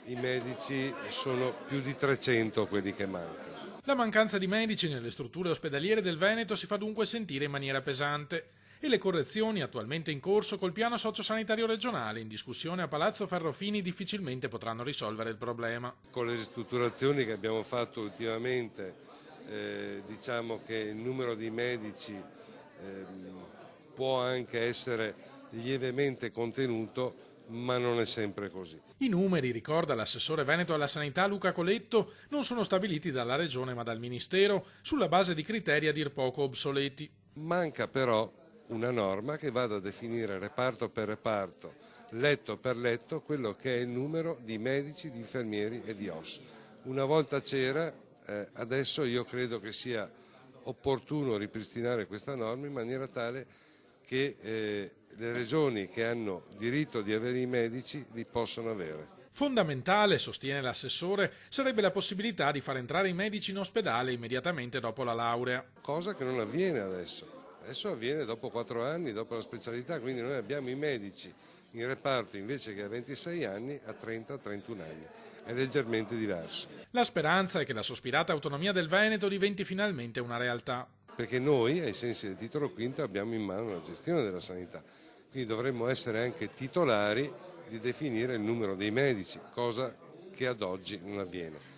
i medici sono più di 300 quelli che mancano. La mancanza di medici nelle strutture ospedaliere del Veneto si fa dunque sentire in maniera pesante e le correzioni attualmente in corso col piano sociosanitario regionale in discussione a Palazzo Ferrofini difficilmente potranno risolvere il problema. Con le ristrutturazioni che abbiamo fatto ultimamente diciamo che il numero di medici può anche essere lievemente contenuto, ma non è sempre così. I numeri, ricorda l'assessore veneto alla sanità Luca Coletto, non sono stabiliti dalla Regione ma dal Ministero sulla base di criteri a dir poco obsoleti. Manca però una norma che vada a definire reparto per reparto, letto per letto, quello che è il numero di medici, di infermieri e di OSS. Una volta c'era, adesso io credo che sia opportuno ripristinare questa norma in maniera tale che le regioni che hanno diritto di avere i medici li possano avere. Fondamentale, sostiene l'assessore, sarebbe la possibilità di far entrare i medici in ospedale immediatamente dopo la laurea. Cosa che non avviene adesso. Adesso avviene dopo 4 anni, dopo la specialità, quindi noi abbiamo i medici in reparto invece che a 26 anni a 30-31 anni. È leggermente diverso. La speranza è che la sospirata autonomia del Veneto diventi finalmente una realtà. Perché noi, ai sensi del titolo quinto, abbiamo in mano la gestione della sanità. Quindi dovremmo essere anche titolari di definire il numero dei medici, cosa che ad oggi non avviene.